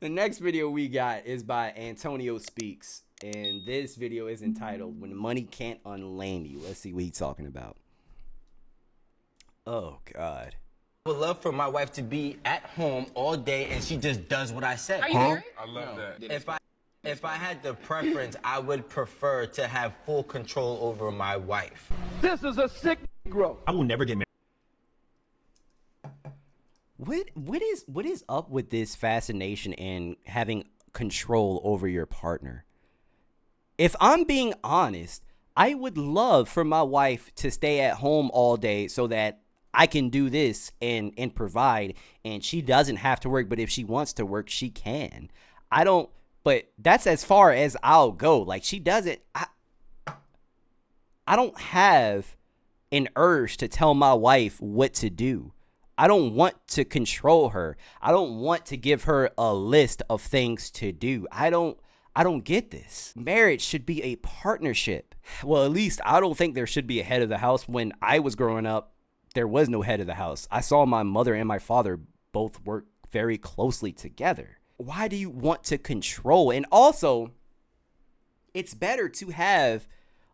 The next video we got is by Antonio Speaks, and this video is entitled "When Money Can't Unlame You." Let's see what he's talking about. Oh God. I would love for my wife to be at home all day and she just does what I say. Are you married? I love that. If I had the preference, I would prefer to have full control over my wife. This is a sick Negro. I will never get married. What is up with this fascination and having control over your partner? If I'm being honest, I would love for my wife to stay at home all day so that I can do this and provide, and she doesn't have to work, but if she wants to work, she can. But that's as far as I'll go. Like, she doesn't, I don't have an urge to tell my wife what to do. I don't want to control her. I don't want to give her a list of things to do. I don't get this. Marriage should be a partnership. Well, at least I don't think there should be a head of the house. When I was growing up, there was no head of the house. I saw my mother and my father both work very closely together. Why do you want to control? And also, it's better to have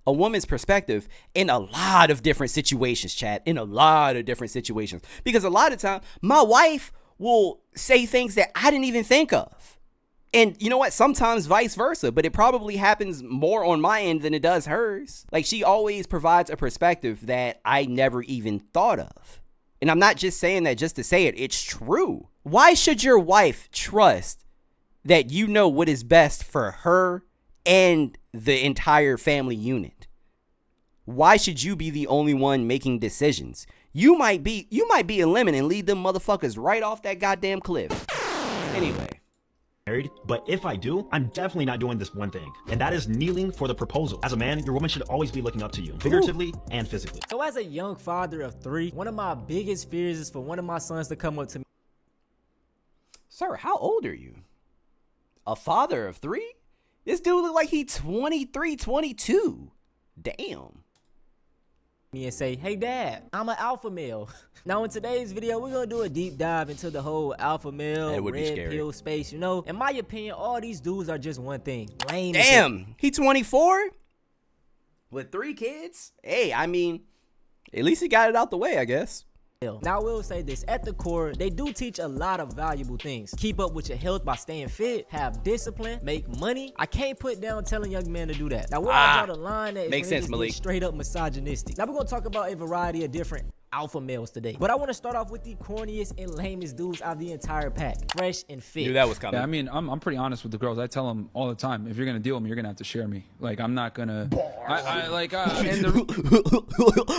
a woman's perspective in a lot of different situations, chat. In a lot of different situations. Because a lot of time, my wife will say things that I didn't even think of. And you know what? Sometimes vice versa, but it probably happens more on my end than it does hers. Like, she always provides a perspective that I never even thought of. And I'm not just saying that just to say it. It's true. Why should your wife trust that you know what is best for her and the entire family unit? Why should you be the only one making decisions? You might be a lemon and lead them motherfuckers right off that goddamn cliff. Anyway. Married, but if I do, I'm definitely not doing this one thing, and that is kneeling for the proposal. As a man, your woman should always be looking up to you, figuratively and physically. So as a young father of 3, one of my biggest fears is for one of my sons to come up to me. Sir, how old are you? A father of 3? This dude look like he 23, 22. Damn. And say, hey dad, I'm an alpha male. Now in today's video, we're gonna do a deep dive into the whole alpha male, red pill space, you know? In my opinion, all these dudes are just one thing. Lame. Damn, he 24? With 3 kids? Hey, I mean, at least he got it out the way, I guess. Now I will say this, at the core, they do teach a lot of valuable things. Keep up with your health by staying fit, have discipline, make money. I can't put down telling young men to do that. Now where I draw the line at makes sense, Malik. Straight up misogynistic. Now we're gonna talk about a variety of different alpha males today, but I want to start off with the corniest and lamest dudes out of the entire pack. Fresh and fit. Knew that was coming. Yeah, I mean, I'm pretty honest with the girls. I tell them all the time, if you're gonna deal with me, you're gonna have to share me. Like, I'm not gonna.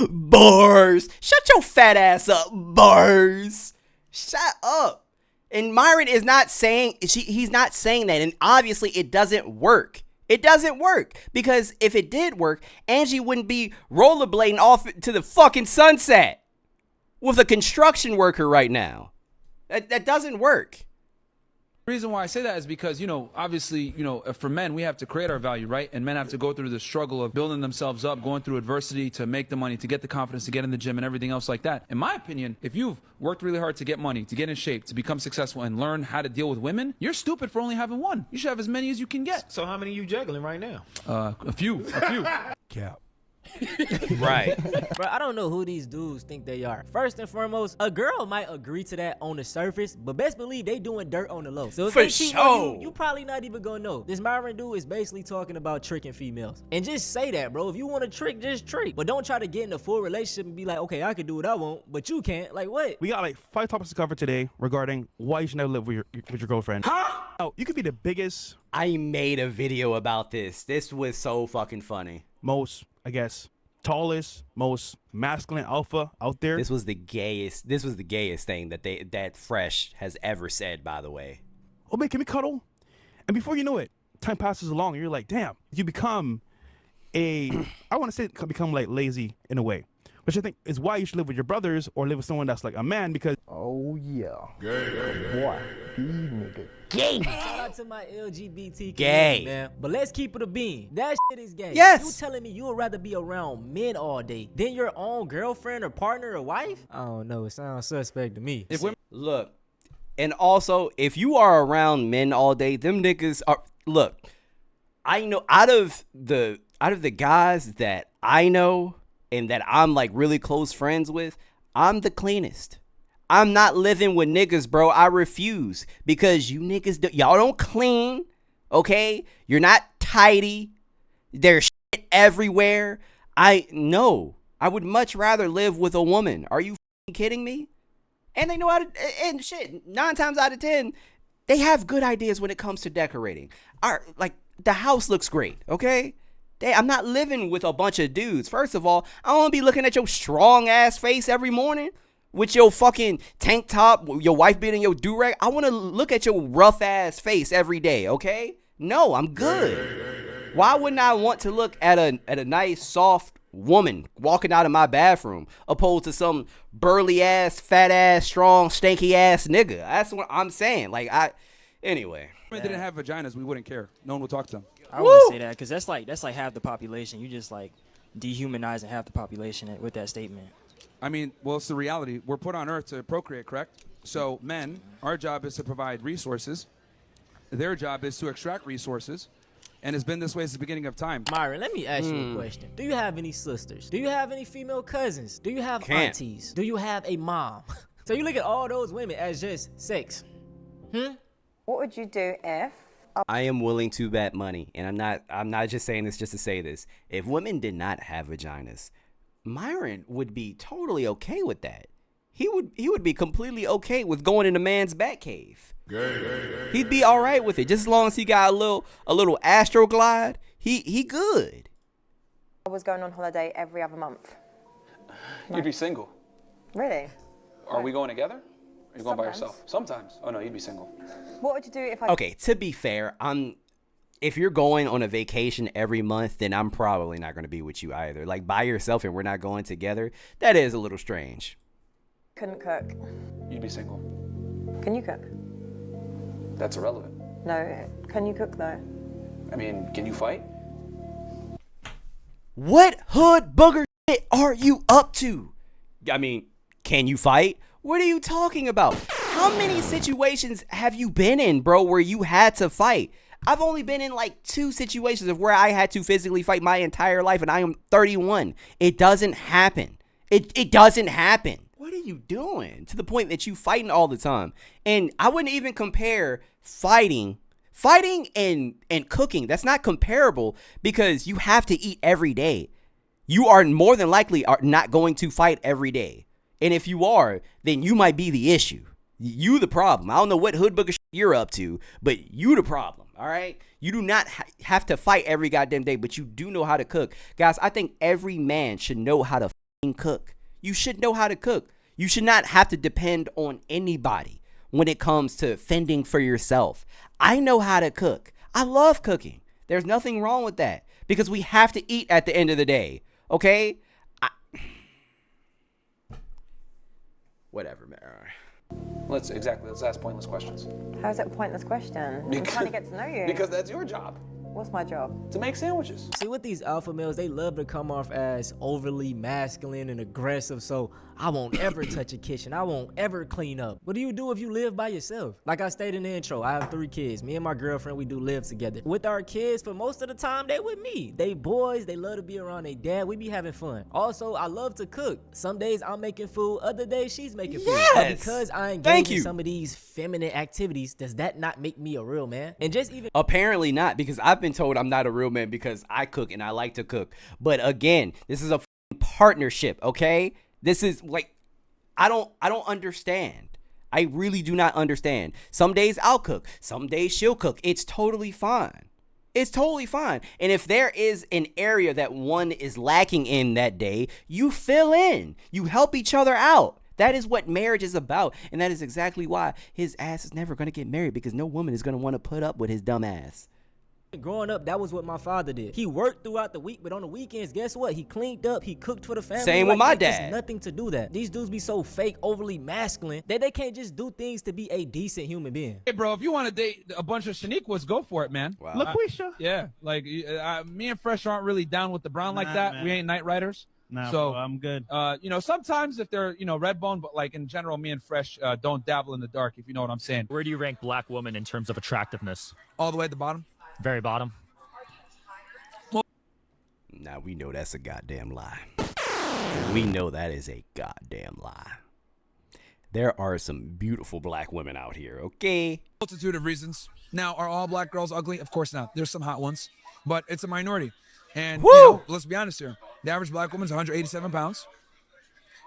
Bars. Shut your fat ass up, bars. Shut up. And Myron is not saying he's not saying that, and obviously it doesn't work. It doesn't work, because if it did work, Angie wouldn't be rollerblading off to the fucking sunset with a construction worker right now. That doesn't work. The reason why I say that is because, you know, obviously, you know, for men, we have to create our value, right? And men have to go through the struggle of building themselves up, going through adversity to make the money, to get the confidence, to get in the gym and everything else like that. In my opinion, if you've worked really hard to get money, to get in shape, to become successful and learn how to deal with women, you're stupid for only having one. You should have as many as you can get. So how many are you juggling right now? A few. Cap. Right. Bro, I don't know who these dudes think they are. First and foremost, a girl might agree to that on the surface, but best believe they doing dirt on the low. So if for they cheat on sure, you probably not even gonna know. This Myron dude is basically talking about tricking females. And just say that, bro. If you want to trick, just trick. But don't try to get in a full relationship and be like, okay, I can do what I want, but you can't. Like, what? We got like 5 topics to cover today regarding why you should never live with your girlfriend. Huh? Oh, you could be the biggest. I made a video about this. This was so fucking funny. Most, I guess, tallest, most masculine alpha out there. This was the gayest thing that Fresh has ever said, by the way. Oh man, can we cuddle? And before you know it, time passes along and you're like, damn, you become I want to say become like lazy in a way. Which I think is why you should live with your brothers or live with someone that's like a man, because oh yeah, boy, these niggas gay. Shout out to my LGBT gay, man. But let's keep it a bean. That shit is gay. Yes. You telling me you would rather be around men all day than your own girlfriend or partner or wife? I don't know. It sounds suspect to me. If women Look, And also, if you are around men all day, them niggas are, look, I know out of the guys that I know and that I'm like really close friends with, I'm the cleanest. I'm not living with niggas, bro. I refuse, because you niggas, y'all don't clean, okay? You're not tidy. There's shit everywhere. I would much rather live with a woman. Are you kidding me? And they know how to, and shit, 9 times out of 10, they have good ideas when it comes to decorating. Like, the house looks great, okay? I'm not living with a bunch of dudes. First of all, I don't want to be looking at your strong ass face every morning with your fucking tank top, your wife being in your do-rag. I want to look at your rough ass face every day, okay? No, I'm good. Why wouldn't I want to look at a nice, soft woman walking out of my bathroom opposed to some burly ass, fat ass, strong, stanky ass nigga? That's what I'm saying. Like, anyway. If we didn't have vaginas, we wouldn't care. No one would talk to them. I wouldn't say that, because that's like half the population. You just like dehumanizing half the population with that statement. I mean, well, it's the reality. We're put on Earth to procreate, correct? So men, our job is to provide resources. Their job is to extract resources. And it's been this way since the beginning of time. Myron, let me ask you a question. Do you have any sisters? Do you have any female cousins? Do you have aunties? Do you have a mom? So you look at all those women as just sex. What would you do if... I am willing to bet money, and I'm not just saying this just to say this. If women did not have vaginas, Myron would be totally okay with that. He would be completely okay with going in a man's bat cave. He'd be all right with it, just as long as he got a little astro glide. He good. I was going on holiday every other month. You'd be single. Really? Are we going together? Are you going by yourself? Sometimes. Oh no, you'd be single. What would you do if I... Okay, to be fair, if you're going on a vacation every month, then I'm probably not going to be with you either. Like, by yourself and we're not going together, that is a little strange. Couldn't cook. You'd be single. Can you cook? That's irrelevant. No. Can you cook though? I mean, can you fight? What hood booger shit are you up to? I mean, can you fight? What are you talking about? How many situations have you been in, bro, where you had to fight? I've only been in like 2 situations of where I had to physically fight my entire life, and I am 31. It doesn't happen. It doesn't happen. What are you doing to the point that you fighting all the time? And I wouldn't even compare fighting and cooking. That's not comparable, because you have to eat every day. You are more than likely are not going to fight every day. And if you are, then you might be the issue. You the problem. I don't know what hood booger shit you're up to, but you the problem, all right? You do not have to fight every goddamn day, but you do know how to cook. Guys, I think every man should know how to cook. You should know how to cook. You should not have to depend on anybody when it comes to fending for yourself. I know how to cook. I love cooking. There's nothing wrong with that, because we have to eat at the end of the day, okay? Whatever, man. Let's ask pointless questions. How is it a pointless question? I'm trying to get to know you. Because that's your job. What's my job? To make sandwiches. See, with these alpha males, they love to come off as overly masculine and aggressive, so I won't ever touch a kitchen. I won't ever clean up. What do you do if you live by yourself? Like I stated in the intro, I have 3 kids. Me and my girlfriend, we do live together. With our kids, for most of the time, they with me. They boys, they love to be around their dad. We be having fun. Also, I love to cook. Some days I'm making food, other days she's making food. But because I engage in some of these feminine activities, does that not make me a real man? And just even... Apparently not, because I've been told I'm not a real man because I cook and I like to cook. But again, this is a partnership, okay? This is like, I don't understand. I really do not understand. Some days I'll cook. Some days she'll cook. It's totally fine. It's totally fine. And if there is an area that one is lacking in that day, you fill in. You help each other out. That is what marriage is about. And that is exactly why his ass is never going to get married, because no woman is going to want to put up with his dumb ass. Growing up, that was what my father did. He worked throughout the week, but on the weekends, guess what? He cleaned up, he cooked for the family. Same with my dad. There's nothing to do that. These dudes be so fake, overly masculine, that they can't just do things to be a decent human being. Hey, bro, if you want to date a bunch of Sneakos, go for it, man. Wow. LaQuisha. Yeah, like me and Fresh aren't really down with the brown like that. Man. We ain't night riders. Nah, So bro, I'm good. you know, sometimes if they're, you know, red bone, but like in general, me and Fresh don't dabble in the dark, if you know what I'm saying. Where do you rank black women in terms of attractiveness? All the way at the bottom. Very bottom. Now we know that's a goddamn lie. We know that is a goddamn lie. There are some beautiful black women out here, okay? Multitude of reasons. Now, are all black girls ugly? Of course not. There's some hot ones, but it's a minority. And you know, let's be honest here. The average black woman's 187 pounds.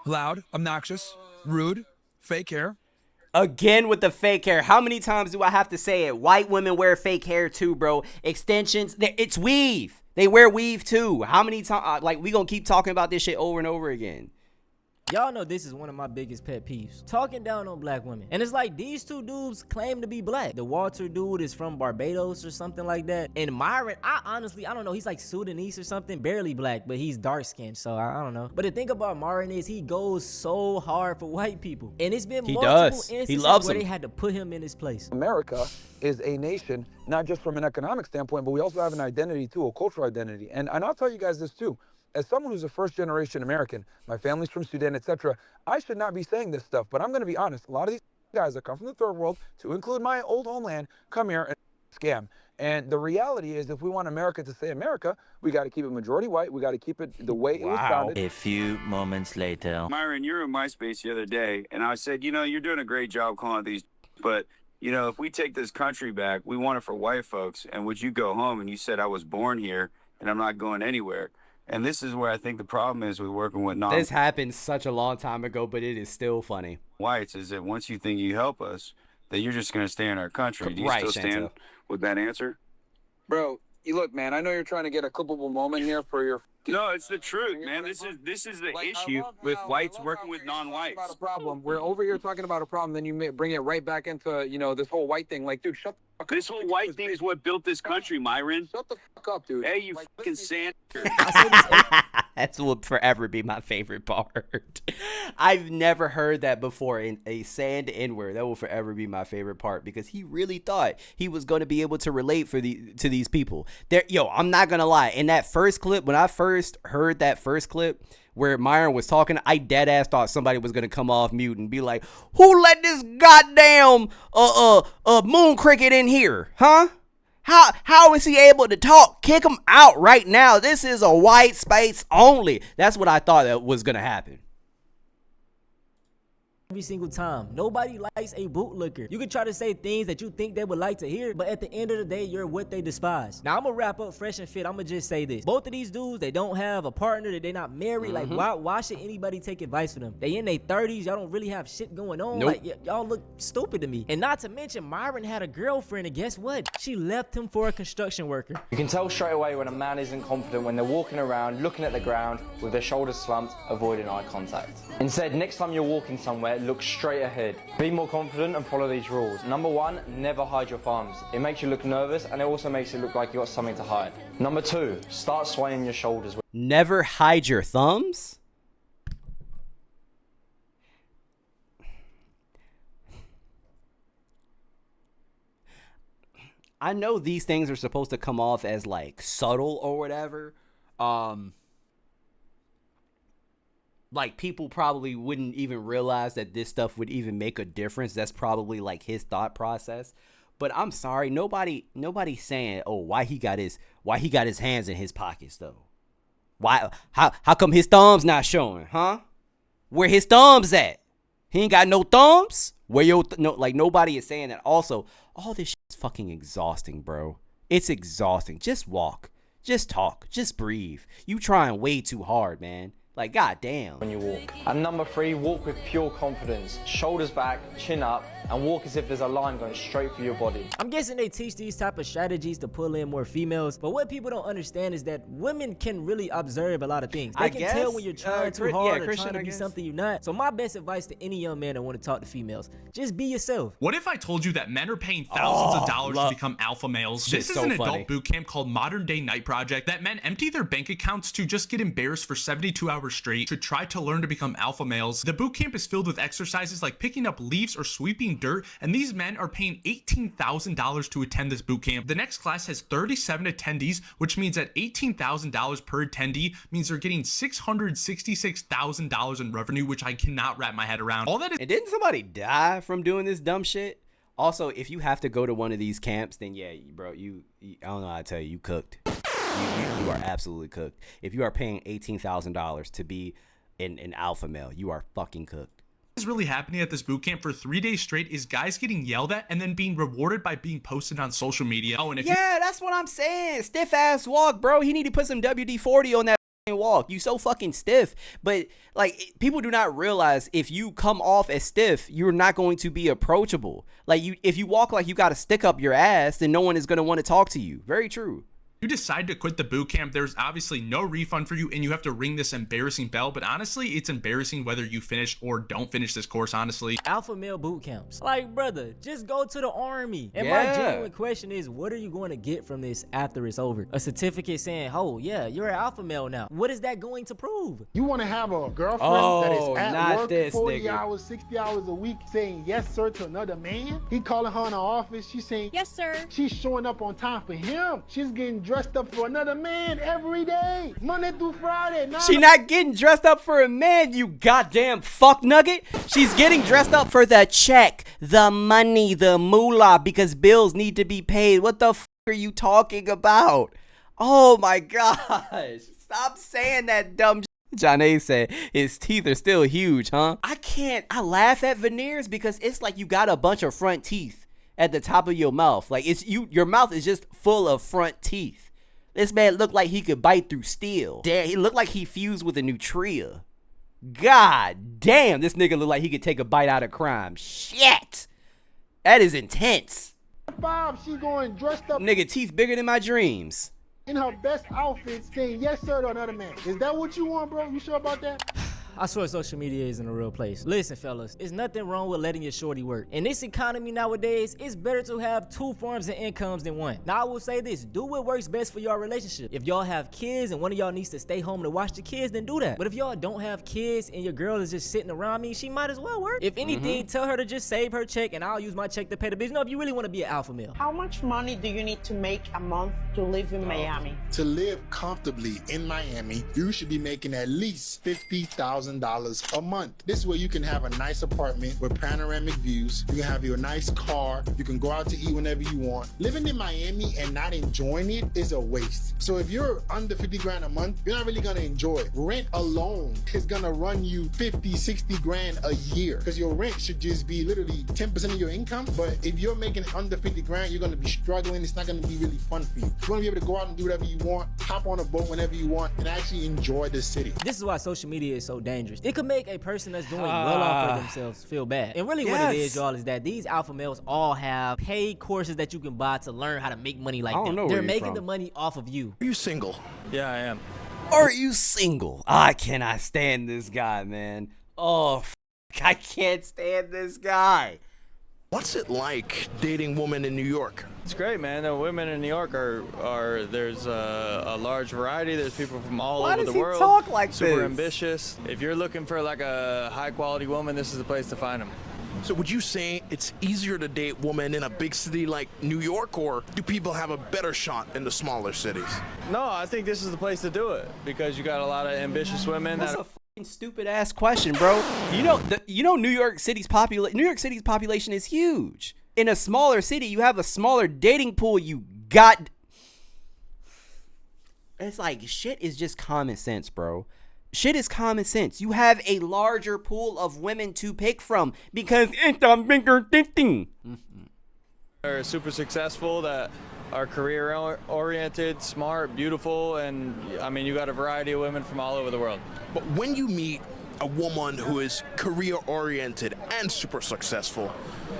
Loud, obnoxious, rude, fake hair. Again with the fake hair. How many times do I have to say it? White women wear fake hair too, bro. Extensions, it's weave. They wear weave too. How many times? Like, we gonna keep talking about this shit over and over again. Y'all know this is one of my biggest pet peeves. Talking down on black women. And it's like these two dudes claim to be black. The Walter dude is from Barbados or something like that. And Myron, I don't know. He's like Sudanese or something. Barely black, but he's dark skinned. So I don't know. But the thing about Myron is he goes so hard for white people. And it's been multiple instances where they had to put him in his place. America is a nation, not just from an economic standpoint, but we also have an identity too, a cultural identity. And I'll tell you guys this too. As someone who's a first-generation American, my family's from Sudan, etc., I should not be saying this stuff, but I'm going to be honest. A lot of these guys that come from the third world, to include my old homeland, come here and scam. And the reality is, if we want America to stay America, we got to keep it majority white. We got to keep it the way it was founded. A few moments later. Myron, you were in my space the other day, and I said, you know, you're doing a great job calling these, but, you know, if we take this country back, we want it for white folks. And would you go home? And you said, I was born here, and I'm not going anywhere. And this is where I think the problem is with working with This happened such a long time ago, but it is still funny. Whites is that once you think you help us, that you're just going to stay in our country. Do you still stand with that answer? Bro, you look, man, I know you're trying to get a clippable moment here for your... No, it's the truth, man. This is the issue with whites working with non-whites. About a problem. We're over here talking about a problem, then you may bring it right back into, you know, this whole white thing. Like, dude, shut the fuck up. This whole white thing is what built this country, Myron. Shut the fuck up, dude. Hey, you fucking sand. That's will forever be my favorite part. I've never heard that before in a sand N-word. That will forever be my favorite part because he really thought he was going to be able to relate to these people. Yo, I'm not going to lie. In that first clip, when I first heard that first clip where Myron was talking, I dead ass thought somebody was going to come off mute and be like, who let this goddamn moon cricket in here? Huh? How is he able to talk? Kick him out right now. This is a white space only. That's what I thought that was going to happen. Every single time. Nobody likes a bootlicker. You can try to say things that you think they would like to hear, but at the end of the day, you're what they despise. Now, I'm gonna wrap up fresh and fit. I'm gonna just say this. Both of these dudes, they don't have a partner, that they're not married. Like, why should anybody take advice from them? They in their 30s. Y'all don't really have shit going on. Nope. Like, y'all look stupid to me. And not to mention, Myron had a girlfriend, and guess what? She left him for a construction worker. You can tell straight away when a man isn't confident when they're walking around, looking at the ground, with their shoulders slumped, avoiding eye contact. Instead, next time you're walking somewhere, look straight ahead. Be more confident and follow these rules. Number 1, never hide your thumbs. It makes you look nervous and it also makes it look like you got something to hide. Number 2, start swaying your shoulders. Never hide your thumbs? I know these things are supposed to come off as like subtle or whatever. Like, people probably wouldn't even realize that this stuff would even make a difference. That's probably like his thought process. But I'm sorry, nobody's saying, oh, why he got his hands in his pockets though. How come his thumbs not showing, huh? Where his thumbs at? He ain't got no thumbs? Where like, nobody is saying that. Also, all this shit is fucking exhausting, bro. It's exhausting. Just walk. Just talk. Just breathe. You trying way too hard, man. Like, goddamn. When you walk. And number 3, walk with pure confidence. Shoulders back, chin up, and walk as if there's a line going straight through your body. I'm guessing they teach these type of strategies to pull in more females, but what people don't understand is that women can really observe a lot of things. They can tell when you're trying too hard or trying to be something you're not. So my best advice to any young man that want to talk to females, just be yourself. What if I told you that men are paying thousands of dollars to become alpha males? This is an adult boot camp called Modern Day Night Project that men empty their bank accounts to just get embarrassed for 72 hours hours straight to try to learn to become alpha males. The boot camp is filled with exercises like picking up leaves or sweeping dirt, and these men are paying $18,000 to attend this boot camp. The next class has 37 attendees, which means that $18,000 per attendee means they're getting $666,000 in revenue, which I cannot wrap my head around. All that is— And didn't somebody die from doing this dumb shit? Also, if you have to go to one of these camps, then yeah, bro, you I don't know how to tell you, you cooked. You are absolutely cooked. If you are paying $18,000 to be an alpha male, you are fucking cooked. What is really happening at this boot camp for 3 days straight is guys getting yelled at and then being rewarded by being posted on social media. Oh, and if that's what I'm saying. Stiff ass walk, bro. He need to put some WD-40 on that walk. You so fucking stiff. But like, people do not realize if you come off as stiff, you're not going to be approachable. Like, if you walk like you got to stick up your ass, then no one is going to want to talk to you. Very true. you decide to quit the boot camp, there's obviously no refund for you and you have to ring this embarrassing bell. But honestly, it's embarrassing whether you finish or don't finish this course, honestly. Alpha male boot camps. Like, brother, just go to the army. And my genuine question is, what are you going to get from this after it's over? A certificate saying, oh, yeah, you're an alpha male now. What is that going to prove? You want to have a girlfriend that is at work 40 hours, 60 hours a week saying yes, sir, to another man? He calling her in the office. She's saying, yes, sir. She's showing up on time for him. She's getting dressed up for another man every day, Monday through Friday. She not getting dressed up for a man, you goddamn fuck nugget. She's getting dressed up for the check, the money, the moolah, because bills need to be paid. What the fuck are you talking about? Oh my gosh. Stop saying that dumb shit. John A said his teeth are still huge, huh? I laugh at veneers because it's like you got a bunch of front teeth at the top of your mouth. Like your mouth is just full of front teeth. This man looked like he could bite through steel. Damn, he looked like he fused with a nutria. God damn, this nigga looked like he could take a bite out of crime. Shit. That is intense. She going dressed up. Nigga, teeth bigger than my dreams. In her best outfit saying yes, sir, to another man. Is that what you want, bro? You sure about that? I swear social media isn't a real place. Listen, fellas, there's nothing wrong with letting your shorty work. In this economy nowadays, it's better to have two forms of incomes than one. Now, I will say this, do what works best for your relationship. If y'all have kids and one of y'all needs to stay home to watch the kids, then do that. But if y'all don't have kids and your girl is just sitting around me, she might as well work. If anything, tell her to just save her check and I'll use my check to pay the bills. You know, if you really want to be an alpha male. How much money do you need to make a month to live in Miami? To live comfortably in Miami, you should be making at least $50,000 a month. This is where you can have a nice apartment with panoramic views. You can have your nice car. You can go out to eat whenever you want. Living in Miami and not enjoying it is a waste. So if you're under 50 grand a month, you're not really gonna enjoy it. Rent alone is gonna run you 50, 60 grand a year because your rent should just be literally 10% of your income. But if you're making under 50 grand, you're gonna be struggling. It's not gonna be really fun for you. You wanna be able to go out and do whatever you want, hop on a boat whenever you want, and actually enjoy the city. This is why social media is so dangerous. It could make a person that's doing well off for themselves feel bad. And really what it is, y'all, is that these alpha males all have paid courses that you can buy to learn how to make money like them. They're making the money off of you. Are you single? Yeah, I am. Are you single? I cannot stand this guy, man. Oh, I can't stand this guy. What's it like dating women in New York? It's great, man. The women in New York are there's a large variety. There's people from all over the world. Why does he talk like super this? ambitious. If you're looking for like a high quality woman, this is the place to find them. So would you say it's easier to date women in a big city like New York, or do people have a better shot in the smaller cities? No, I think this is the place to do it because you got a lot of ambitious women. That's a fucking stupid ass question, bro. You know New York City's population is huge. In a smaller city, you have a smaller dating pool. It's like shit is just common sense, bro. Shit is common sense. You have a larger pool of women to pick from because it's a bigger thing. They're super successful, that are career oriented, smart, beautiful, and I mean, you got a variety of women from all over the world. But when you meet a woman who is career oriented and super successful,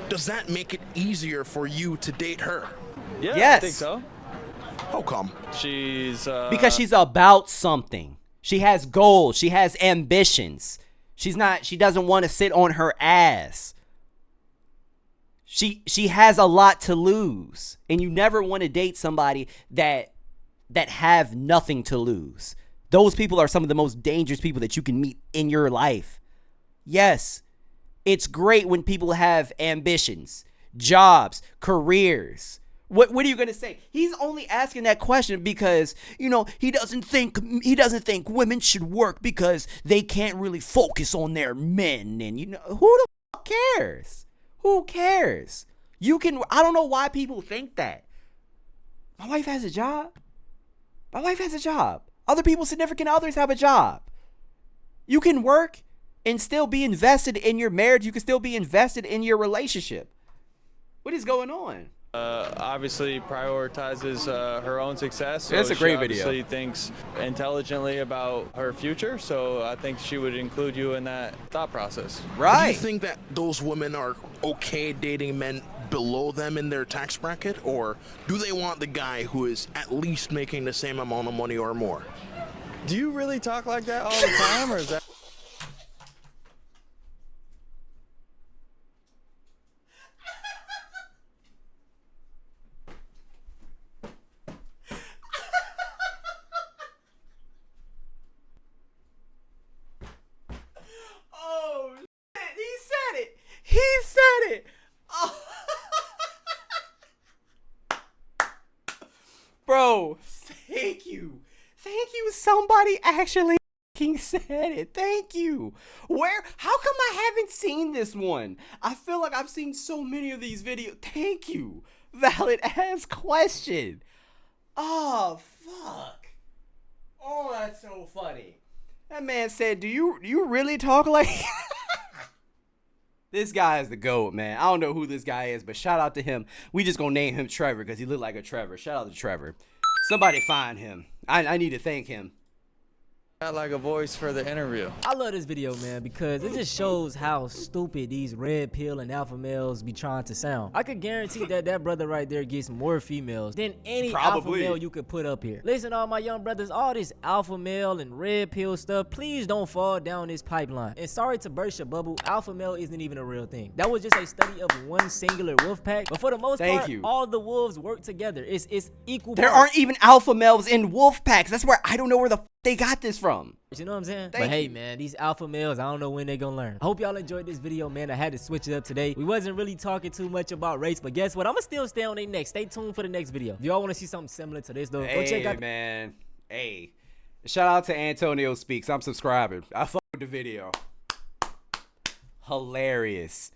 does that make it easier for you to date her? Yeah, yes. I think so. How come? Because she's about something. She has goals. She has ambitions. She doesn't want to sit on her ass. She has a lot to lose. And you never want to date somebody that have nothing to lose. Those people are some of the most dangerous people that you can meet in your life. Yes, it's great when people have ambitions, jobs, careers. What are you going to say? He's only asking that question because, you know, he doesn't think women should work because they can't really focus on their men. And, you know, who the fuck cares? Who cares? I don't know why people think that. My wife has a job. My wife has a job. Other people's significant others have a job. You can work and still be invested in your marriage. You can still be invested in your relationship. What is going on? Obviously prioritizes her own success. So That's a great video. She obviously thinks intelligently about her future, so I think she would include you in that thought process. Right. Do you think that those women are okay dating men below them in their tax bracket, or do they want the guy who is at least making the same amount of money or more? Do you really talk like that all the time, or is that... Oh, shit. He said it. He said it. Oh. Bro, thank you. Thank you. Somebody actually said it. Thank you. How come I haven't seen this one? I feel like I've seen so many of these videos. Thank you. Valid ass question. Oh, fuck. Oh, that's so funny. That man said, do you really talk like... This guy is the GOAT, man. I don't know who this guy is, but shout out to him. We just gonna name him Trevor because he looked like a Trevor. Shout out to Trevor. Somebody find him. I need to thank him. Got like a voice for the interview. I love this video, man, because it just shows how stupid these red pill and alpha males be trying to sound. I could guarantee that brother right there gets more females than any alpha male you could put up here. Listen, all my young brothers, all this alpha male and red pill stuff, please don't fall down this pipeline. And sorry to burst your bubble, alpha male isn't even a real thing. That was just a study of one singular wolf pack, but for the most part, all the wolves work together. It's equal. There aren't even alpha males in wolf packs. That's where I don't know where the they got this from. You know what I'm saying? But hey, man, these alpha males, I don't know when they're gonna learn. I hope y'all enjoyed this video, man. I had to switch it up today. We wasn't really talking too much about race, but guess what? I'm gonna still stay on their neck. Stay tuned for the next video. If y'all want to see something similar to this, though, go check out. Man. Hey, shout out to Antonio Speaks. I'm subscribing. I fuck with the video. Hilarious.